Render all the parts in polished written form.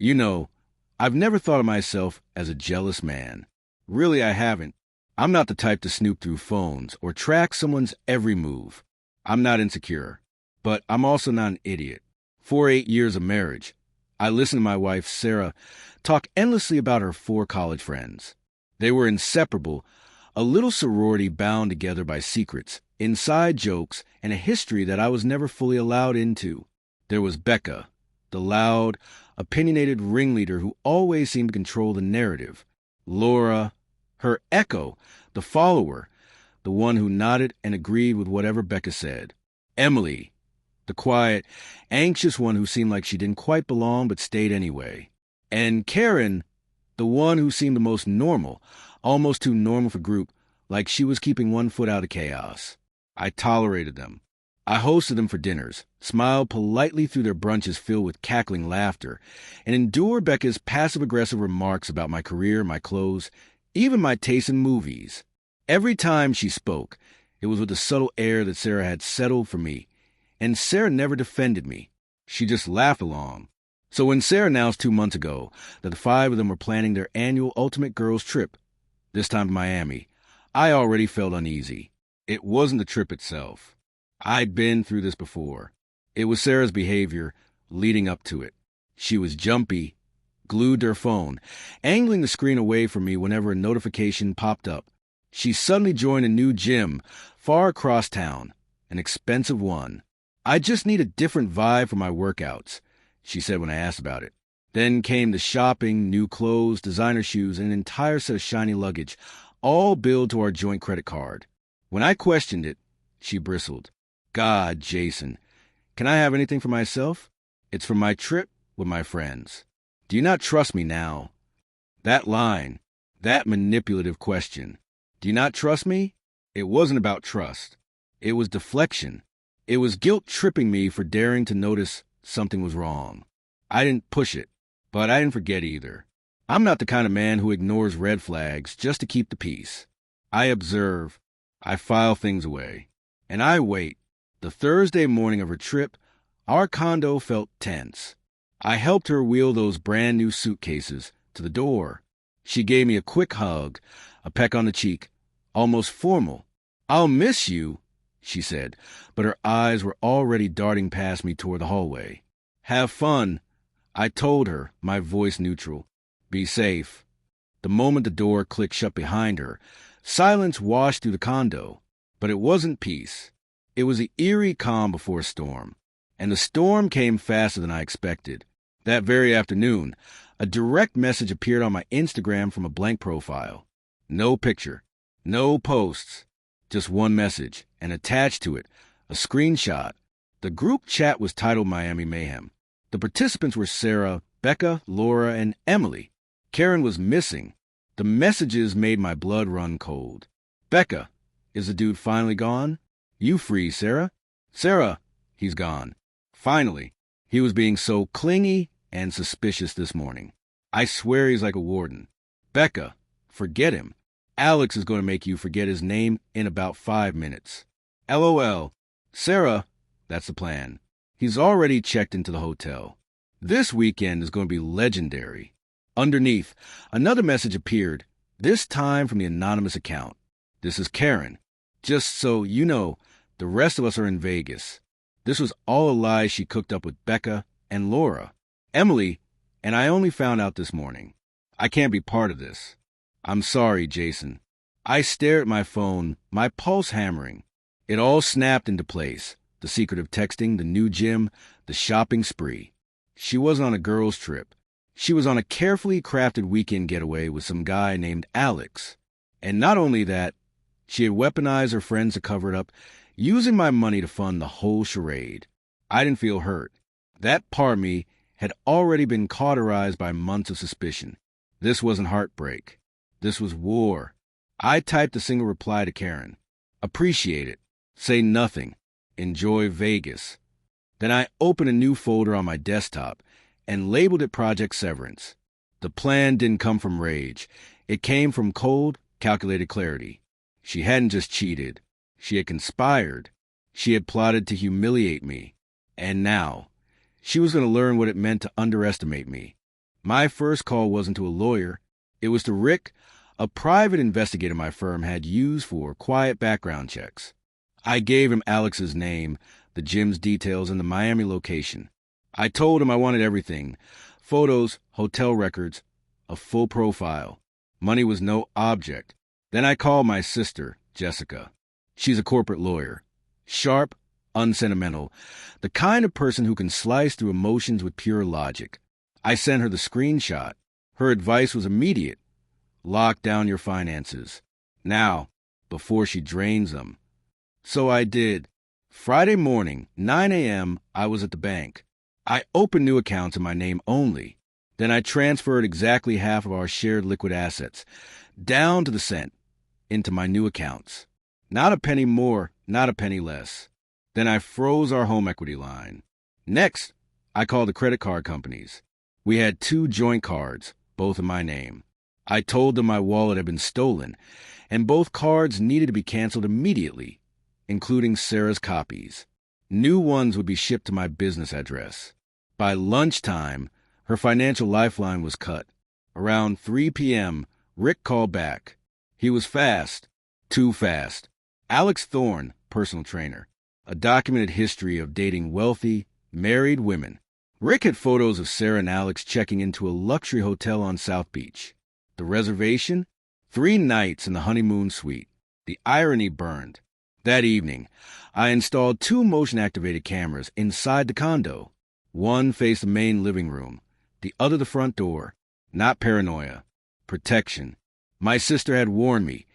You know, I've never thought of myself as a jealous man. Really, I haven't. I'm not the type to snoop through phones or track someone's every move. I'm not insecure, but I'm also not an idiot. For 8 years of marriage, I listened to my wife, Sarah, talk endlessly about her 4 college friends. They were inseparable, a little sorority bound together by secrets, inside jokes, and a history that I was never fully allowed into. There was Becca, the loud, opinionated ringleader who always seemed to control the narrative. Laura, her echo, the follower, the one who nodded and agreed with whatever Becca said. Emily, the quiet, anxious one who seemed like she didn't quite belong but stayed anyway. And Karen, the one who seemed the most normal, almost too normal for group, like she was keeping one foot out of chaos. I tolerated them. I hosted them for dinners, smiled politely through their brunches filled with cackling laughter, and endured Becca's passive-aggressive remarks about my career, my clothes, even my taste in movies. Every time she spoke, it was with the subtle air that Sarah had settled for me, and Sarah never defended me. She just laughed along. So when Sarah announced 2 months ago that the 5 of them were planning their annual Ultimate Girls trip, this time to Miami, I already felt uneasy. It wasn't the trip itself. I'd been through this before. It was Sarah's behavior leading up to it. She was jumpy, glued to her phone, angling the screen away from me whenever a notification popped up. She suddenly joined a new gym far across town, an expensive one. I just need a different vibe for my workouts, she said when I asked about it. Then came the shopping, new clothes, designer shoes, and an entire set of shiny luggage, all billed to our joint credit card. When I questioned it, she bristled. God, Jason, can I have anything for myself? It's for my trip with my friends. Do you not trust me now? That line, that manipulative question. Do you not trust me? It wasn't about trust. It was deflection. It was guilt tripping me for daring to notice something was wrong. I didn't push it, but I didn't forget either. I'm not the kind of man who ignores red flags just to keep the peace. I observe. I file things away. And I wait. The Thursday morning of her trip, our condo felt tense. I helped her wheel those brand new suitcases to the door. She gave me a quick hug, a peck on the cheek, almost formal. I'll miss you, she said, but her eyes were already darting past me toward the hallway. Have fun, I told her, my voice neutral. Be safe. The moment the door clicked shut behind her, silence washed through the condo, but it wasn't peace. It was the eerie calm before a storm, and the storm came faster than I expected. That very afternoon, a direct message appeared on my Instagram from a blank profile. No picture, no posts, just one message, and attached to it, a screenshot. The group chat was titled Miami Mayhem. The participants were Sarah, Becca, Laura, and Emily. Karen was missing. The messages made my blood run cold. Becca, is the dude finally gone? You free, Sarah? Sarah, he's gone. Finally, he was being so clingy and suspicious this morning. I swear he's like a warden. Becca, forget him. Alex is going to make you forget his name in about 5 minutes. LOL. Sarah, that's the plan. He's already checked into the hotel. This weekend is going to be legendary. Underneath, another message appeared, this time from the anonymous account. This is Karen. Just so you know, the rest of us are in Vegas. This was all a lie she cooked up with Becca and Laura. Emily, and I only found out this morning. I can't be part of this. I'm sorry, Jason. I stared at my phone, my pulse hammering. It all snapped into place. The secret of texting, the new gym, the shopping spree. She wasn't on a girls' trip. She was on a carefully crafted weekend getaway with some guy named Alex. And not only that, she had weaponized her friends to cover it up, using my money to fund the whole charade. I didn't feel hurt. That part of me had already been cauterized by months of suspicion. This wasn't heartbreak. This was war. I typed a single reply to Karen. Appreciate it. Say nothing. Enjoy Vegas. Then I opened a new folder on my desktop and labeled it Project Severance. The plan didn't come from rage. It came from cold, calculated clarity. She hadn't just cheated. She had conspired. She had plotted to humiliate me. And now, she was going to learn what it meant to underestimate me. My first call wasn't to a lawyer. It was to Rick, a private investigator my firm had used for quiet background checks. I gave him Alex's name, the gym's details, and the Miami location. I told him I wanted everything: photos, hotel records, a full profile. Money was no object. Then I called my sister, Jessica. She's a corporate lawyer. Sharp, unsentimental, the kind of person who can slice through emotions with pure logic. I sent her the screenshot. Her advice was immediate. Lock down your finances. Now, before she drains them. So I did. Friday morning, 9 a.m., I was at the bank. I opened new accounts in my name only. Then I transferred exactly half of our shared liquid assets, down to the cent, into my new accounts. Not a penny more, not a penny less. Then I froze our home equity line. Next, I called the credit card companies. We had 2 joint cards, both in my name. I told them my wallet had been stolen, and both cards needed to be canceled immediately, including Sarah's copies. New ones would be shipped to my business address. By lunchtime, her financial lifeline was cut. Around 3 p.m., Rick called back. He was fast. Too fast. Alex Thorne, personal trainer. A documented history of dating wealthy, married women. Rick had photos of Sarah and Alex checking into a luxury hotel on South Beach. The reservation? 3 nights in the honeymoon suite. The irony burned. That evening, I installed 2 motion-activated cameras inside the condo. One faced the main living room, the other the front door. Not paranoia. Protection. My sister had warned me.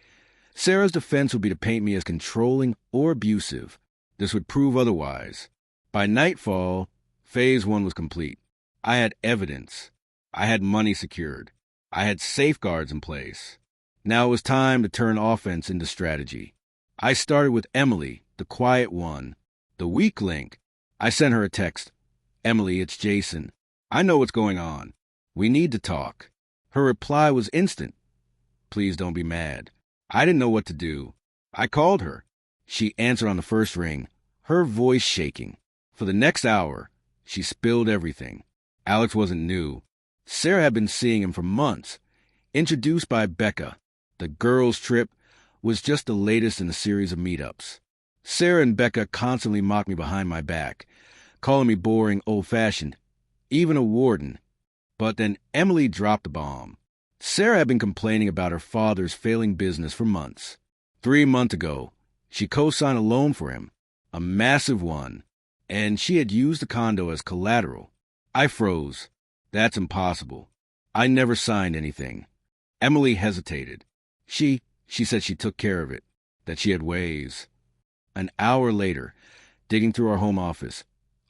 Sarah's defense would be to paint me as controlling or abusive. This would prove otherwise. By nightfall, Phase 1 was complete. I had evidence. I had money secured. I had safeguards in place. Now it was time to turn offense into strategy. I started with Emily, the quiet one, the weak link. I sent her a text. "Emily, it's Jason. I know what's going on. We need to talk." Her reply was instant. "Please don't be mad." I didn't know what to do. I called her. She answered on the first ring, her voice shaking. For the next hour, she spilled everything. Alex wasn't new. Sarah had been seeing him for months. Introduced by Becca, the girls' trip was just the latest in a series of meetups. Sarah and Becca constantly mocked me behind my back, calling me boring, old-fashioned, even a warden. But then Emily dropped the bomb. Sarah had been complaining about her father's failing business for months. 3 months ago, she co-signed a loan for him, a massive one, and she had used the condo as collateral. I froze. That's impossible. I never signed anything. Emily hesitated. She said she took care of it, that she had ways. An hour later, digging through our home office,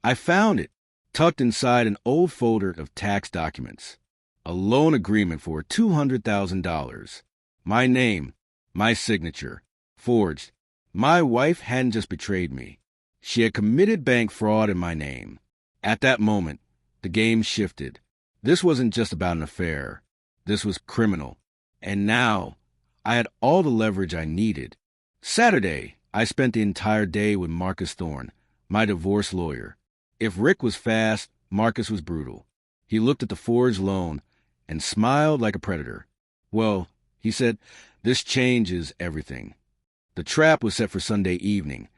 I found it, tucked inside an old folder of tax documents. A loan agreement for $200,000. My name, my signature, forged. My wife hadn't just betrayed me. She had committed bank fraud in my name. At that moment, the game shifted. This wasn't just about an affair. This was criminal. And now, I had all the leverage I needed. Saturday, I spent the entire day with Marcus Thorne, my divorce lawyer. If Rick was fast, Marcus was brutal. He looked at the forged loan and smiled like a predator. "Well," he said, "this changes everything." The trap was set for Sunday evening,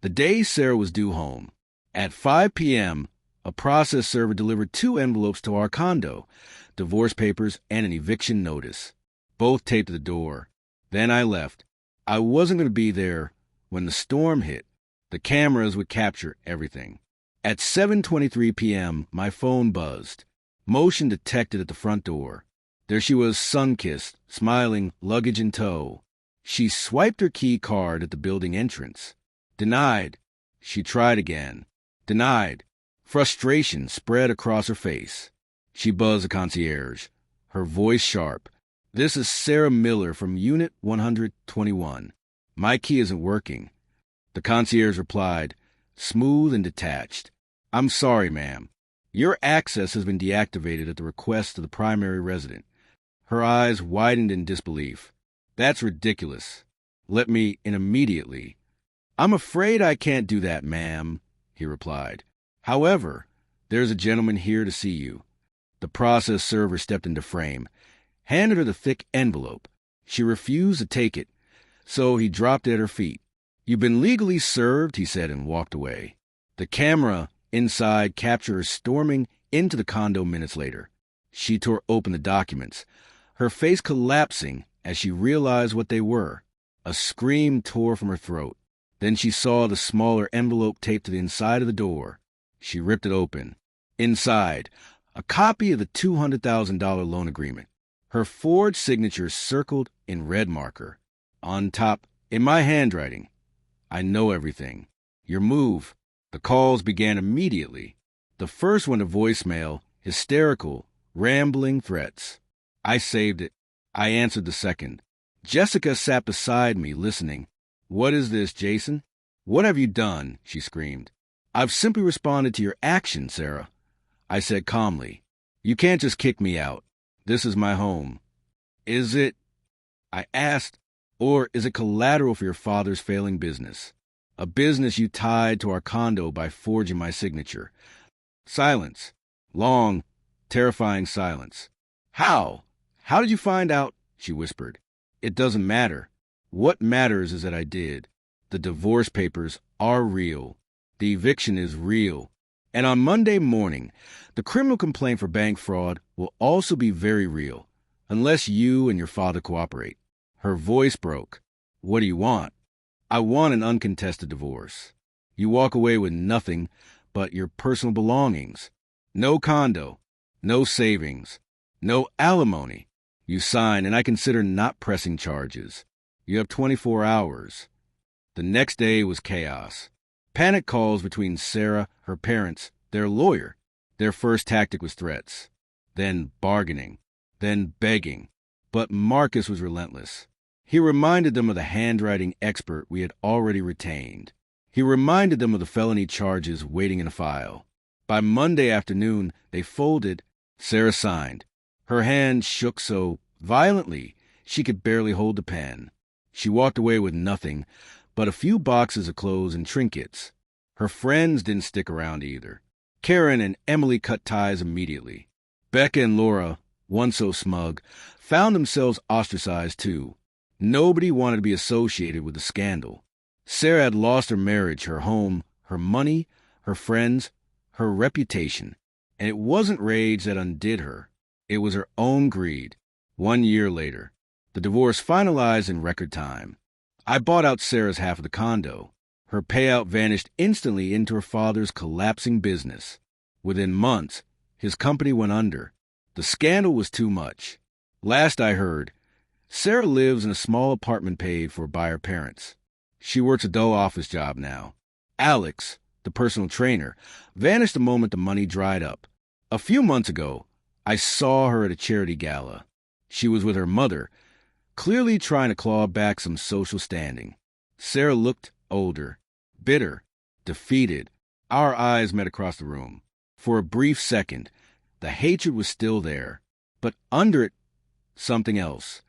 the day Sarah was due home. At 5 p.m., a process server delivered 2 envelopes to our condo, divorce papers and an eviction notice, both taped to the door. Then I left. I wasn't going to be there when the storm hit. The cameras would capture everything. At 7:23 p.m., my phone buzzed. Motion detected at the front door. There she was, sun-kissed, smiling, luggage in tow. She swiped her key card at the building entrance. Denied. She tried again. Denied. Frustration spread across her face. She buzzed the concierge, her voice sharp. "This is Sarah Miller from Unit 121. My key isn't working." The concierge replied, smooth and detached. "I'm sorry, ma'am. Your access has been deactivated at the request of the primary resident." Her eyes widened in disbelief. "That's ridiculous. Let me in immediately." "I'm afraid I can't do that, ma'am," he replied. "However, there's a gentleman here to see you." The process server stepped into frame, handed her the thick envelope. She refused to take it, so he dropped it at her feet. "You've been legally served," he said, and walked away. The camera inside captured her storming into the condo minutes later. She tore open the documents, her face collapsing as she realized what they were. A scream tore from her throat. Then she saw the smaller envelope taped to the inside of the door. She ripped it open. Inside, a copy of the $200,000 loan agreement. Her forged signature circled in red marker. On top, in my handwriting, "I know everything. Your move." The calls began immediately. The first one to voicemail, hysterical, rambling threats. I saved it. I answered the second. Jessica sat beside me, listening. "What is this, Jason? What have you done?" she screamed. "I've simply responded to your action, Sarah," I said calmly. "You can't just kick me out. This is my home." "Is it," I asked, "or is it collateral for your father's failing business? A business you tied to our condo by forging my signature?" Silence. Long, terrifying silence. "How? How did you find out?" she whispered. "It doesn't matter. What matters is that I did. The divorce papers are real. The eviction is real. And on Monday morning, the criminal complaint for bank fraud will also be very real, unless you and your father cooperate." Her voice broke. "What do you want?" "I want an uncontested divorce. You walk away with nothing but your personal belongings. No condo, no savings, no alimony. You sign, and I consider not pressing charges. You have 24 hours. The next day was chaos. Panic calls between Sarah, her parents, their lawyer. Their first tactic was threats, then bargaining, then begging. But Marcus was relentless. He reminded them of the handwriting expert we had already retained. He reminded them of the felony charges waiting in a file. By Monday afternoon, they folded. Sarah signed. Her hand shook so violently she could barely hold the pen. She walked away with nothing but a few boxes of clothes and trinkets. Her friends didn't stick around either. Karen and Emily cut ties immediately. Becca and Laura, once so smug, found themselves ostracized too. Nobody wanted to be associated with the scandal. Sarah had lost her marriage, her home, her money, her friends, her reputation. And it wasn't rage that undid her. It was her own greed. 1 year later, the divorce finalized in record time. I bought out Sarah's half of the condo. Her payout vanished instantly into her father's collapsing business. Within months, his company went under. The scandal was too much. Last I heard, Sarah lives in a small apartment paid for by her parents. She works a dull office job now. Alex, the personal trainer, vanished the moment the money dried up. A few months ago, I saw her at a charity gala. She was with her mother, clearly trying to claw back some social standing. Sarah looked older, bitter, defeated. Our eyes met across the room. For a brief second, the hatred was still there, but under it, something else.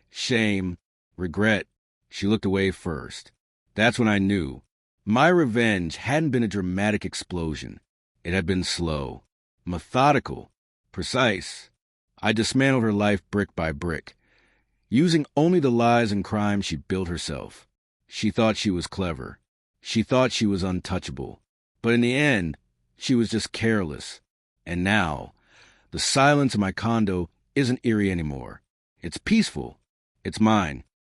Shame, regret. She looked away first. That's when I knew. My revenge hadn't been a dramatic explosion. It had been slow, methodical, precise. I dismantled her life brick by brick, using only the lies and crimes she built herself. She thought she was clever. She thought she was untouchable. But in the end, she was just careless. And now, the silence in my condo isn't eerie anymore. It's peaceful. It's mine.